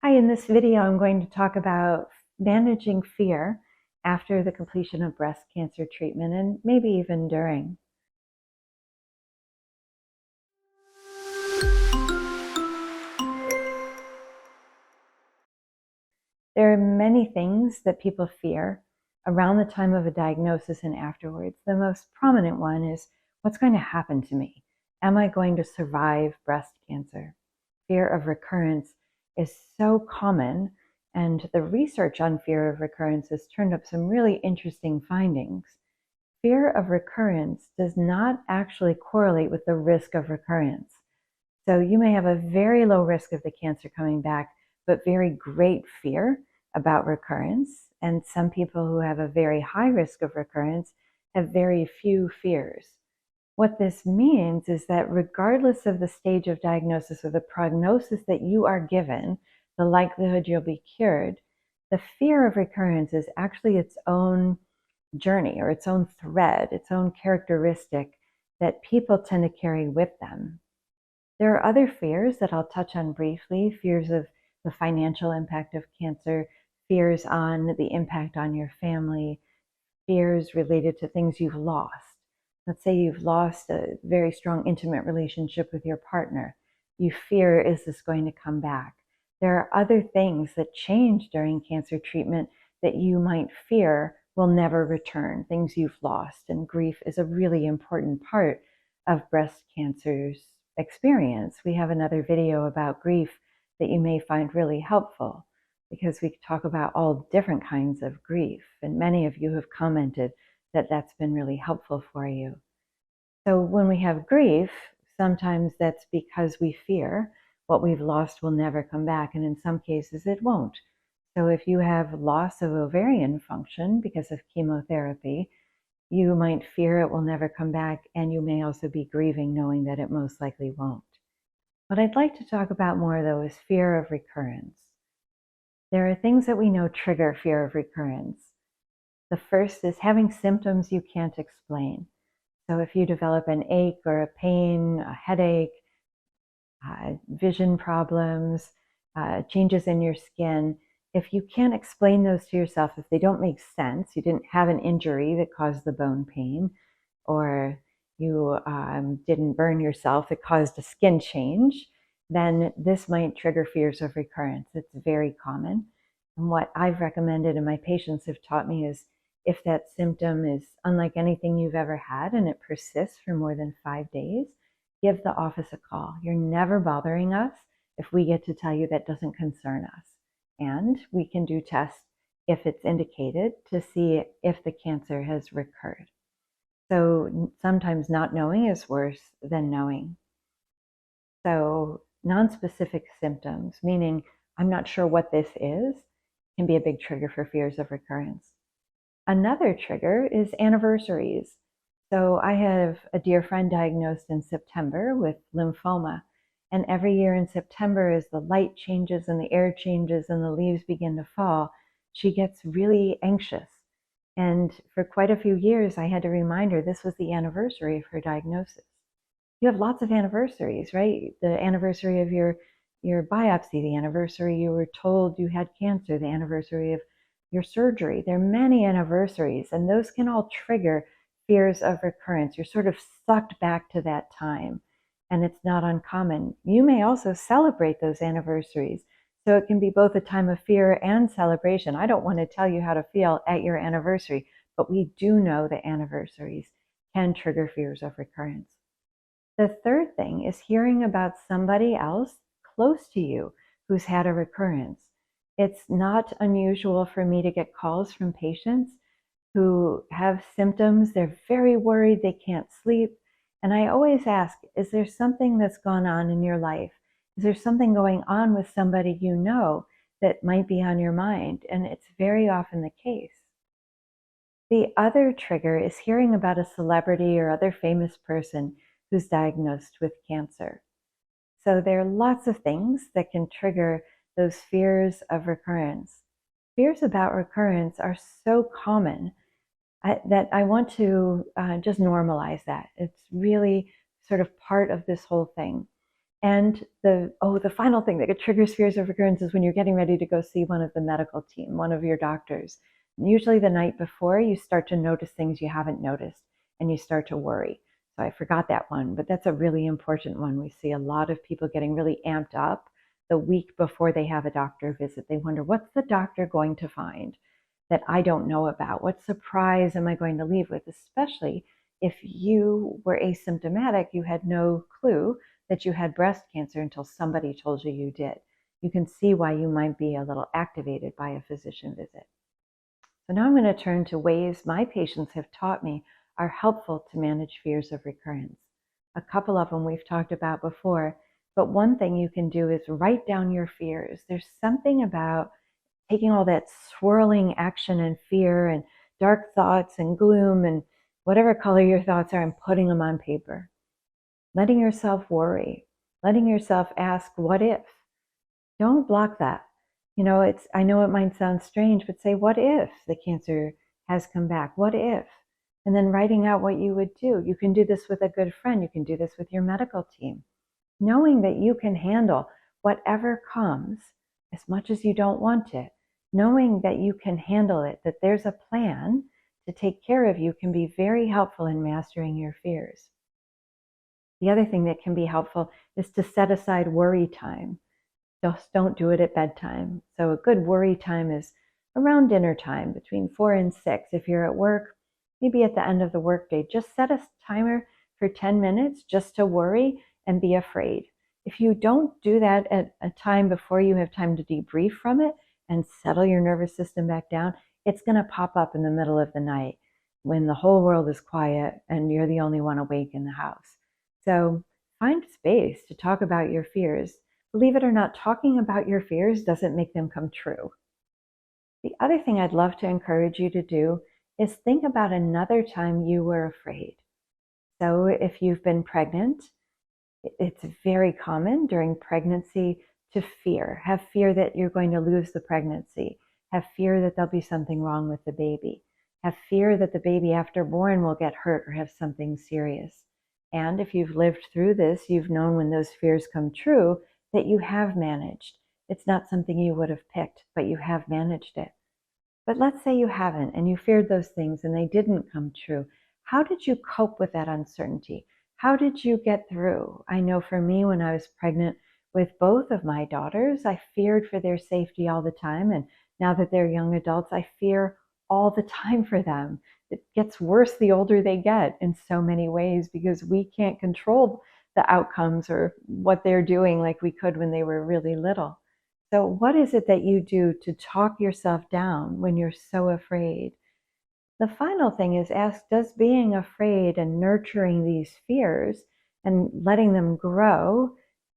Hi, in this video, I'm going to talk about managing fear after the completion of breast cancer treatment and maybe even during. There are many things that people fear around the time of a diagnosis and afterwards. The most prominent one is, what's going to happen to me? Am I going to survive breast cancer? Fear of recurrence is so common, and the research on fear of recurrence has turned up some really interesting findings. Fear of recurrence does not actually correlate with the risk of recurrence. So you may have a very low risk of the cancer coming back, but very great fear about recurrence. And some people who have a very high risk of recurrence have very few fears. What this means is that regardless of the stage of diagnosis or the prognosis that you are given, the likelihood you'll be cured, the fear of recurrence is actually its own journey or its own thread, its own characteristic that people tend to carry with them. There are other fears that I'll touch on briefly, fears of the financial impact of cancer, fears on the impact on your family, fears related to things you've lost. Let's say you've lost a very strong intimate relationship with your partner. You fear, is this going to come back? There are other things that change during cancer treatment that you might fear will never return, things you've lost. And grief is a really important part of breast cancer's experience. We have another video about grief that you may find really helpful, because we talk about all different kinds of grief, and many of you have commented that that's been really helpful for you. So when we have grief, sometimes that's because we fear what we've lost will never come back, and in some cases it won't. So if you have loss of ovarian function because of chemotherapy, you might fear it will never come back, and you may also be grieving knowing that it most likely won't. What I'd like to talk about more, though, is fear of recurrence. There are things that we know trigger fear of recurrence. The first is having symptoms you can't explain. So if you develop an ache or a pain, a headache, vision problems, changes in your skin, if you can't explain those to yourself, if they don't make sense, you didn't have an injury that caused the bone pain, or you didn't burn yourself that caused a skin change, then this might trigger fears of recurrence. It's very common. And what I've recommended and my patients have taught me is, if that symptom is unlike anything you've ever had and it persists for more than 5 days, give the office a call. You're never bothering us if we get to tell you that doesn't concern us. And we can do tests if it's indicated to see if the cancer has recurred. So sometimes not knowing is worse than knowing. So nonspecific symptoms, meaning I'm not sure what this is, can be a big trigger for fears of recurrence. Another trigger is anniversaries. So I have a dear friend diagnosed in September with lymphoma. And every year in September, as the light changes and the air changes and the leaves begin to fall, she gets really anxious. And for quite a few years, I had to remind her this was the anniversary of her diagnosis. You have lots of anniversaries, right? The anniversary of your biopsy, the anniversary you were told you had cancer, the anniversary of your surgery. There are many anniversaries, and those can all trigger fears of recurrence. You're sort of sucked back to that time, and it's not uncommon. You may also celebrate those anniversaries, so it can be both a time of fear and celebration. I don't want to tell you how to feel at your anniversary, but we do know that anniversaries can trigger fears of recurrence. The third thing is hearing about somebody else close to you who's had a recurrence. It's not unusual for me to get calls from patients who have symptoms. They're very worried, they can't sleep. And I always ask, is there something that's gone on in your life? Is there something going on with somebody you know that might be on your mind? And it's very often the case. The other trigger is hearing about a celebrity or other famous person who's diagnosed with cancer. So there are lots of things that can trigger those fears of recurrence. Fears about recurrence are so common that I want to just normalize that. It's really sort of part of this whole thing. And the final thing that triggers fears of recurrence is when you're getting ready to go see one of the medical team, one of your doctors. And usually the night before, you start to notice things you haven't noticed and you start to worry. So I forgot that one, but that's a really important one. We see a lot of people getting really amped up the week before they have a doctor visit. They wonder, what's the doctor going to find that I don't know about? What surprise am I going to leave with? Especially if you were asymptomatic, you had no clue that you had breast cancer until somebody told you you did. You can see why you might be a little activated by a physician visit. So now I'm going to turn to ways my patients have taught me are helpful to manage fears of recurrence. A couple of them we've talked about before, but one thing you can do is write down your fears. There's something about taking all that swirling action and fear and dark thoughts and gloom and whatever color your thoughts are and putting them on paper. Letting yourself worry, letting yourself ask, what if? Don't block that. I know it might sound strange, but say, what if the cancer has come back? What if? And then writing out what you would do. You can do this with a good friend. You can do this with your medical team. Knowing that you can handle whatever comes, as much as you don't want it, knowing that you can handle it, that there's a plan to take care of you, can be very helpful in mastering your fears. The other thing that can be helpful is to set aside worry time. Just don't do it at bedtime. So a good worry time is around dinner time, between 4 and 6. If you're at work, maybe at the end of the workday, just set a timer for 10 minutes just to worry and be afraid. If you don't do that at a time before you have time to debrief from it and settle your nervous system back down, it's going to pop up in the middle of the night when the whole world is quiet and you're the only one awake in the house. So find space to talk about your fears. Believe it or not, talking about your fears doesn't make them come true. The other thing I'd love to encourage you to do is think about another time you were afraid. So if you've been pregnant, it's very common during pregnancy to have fear that you're going to lose the pregnancy, have fear that there'll be something wrong with the baby, have fear that the baby after born will get hurt or have something serious. And if you've lived through this, you've known when those fears come true that you have managed. It's not something you would have picked, but you have managed it. But let's say you haven't and you feared those things and they didn't come true. How did you cope with that uncertainty? How did you get through? I know for me, when I was pregnant with both of my daughters, I feared for their safety all the time. And now that they're young adults, I fear all the time for them. It gets worse the older they get in so many ways because we can't control the outcomes or what they're doing like we could when they were really little. So what is it that you do to talk yourself down when you're so afraid? The final thing is ask, does being afraid and nurturing these fears and letting them grow,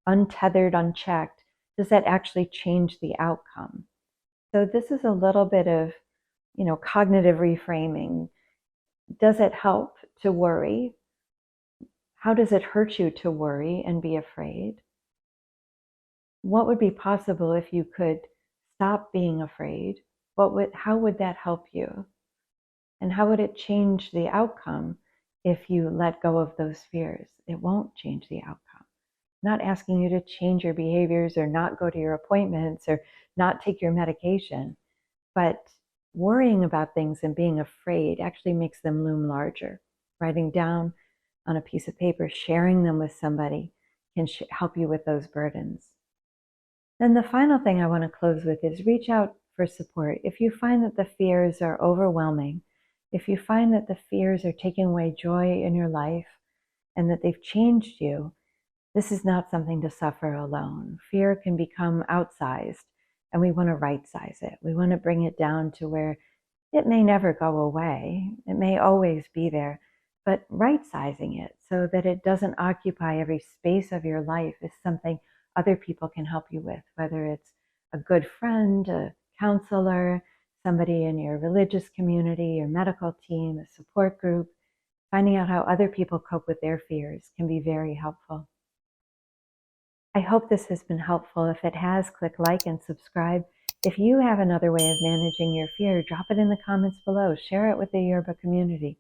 untethered, unchecked, does that actually change the outcome? So this is a little bit of, cognitive reframing. Does it help to worry? How does it hurt you to worry and be afraid? What would be possible if you could stop being afraid? How would that help you? And how would it change the outcome if you let go of those fears? It won't change the outcome. I'm not asking you to change your behaviors or not go to your appointments or not take your medication, but worrying about things and being afraid actually makes them loom larger. Writing down on a piece of paper, sharing them with somebody can help you with those burdens. Then the final thing I want to close with is reach out for support. If you find that the fears are overwhelming, if you find that the fears are taking away joy in your life and that they've changed you, this is not something to suffer alone. Fear can become outsized, and we want to right-size it. We want to bring it down to where it may never go away. It may always be there, but right-sizing it so that it doesn't occupy every space of your life is something other people can help you with, whether it's a good friend, a counselor, somebody in your religious community, your medical team, a support group. Finding out how other people cope with their fears can be very helpful. I hope this has been helpful. If it has, click like and subscribe. If you have another way of managing your fear, drop it in the comments below. Share it with the Yerbba community.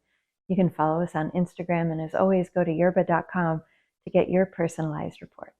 You can follow us on Instagram, and as always, go to yerbba.com to get your personalized report.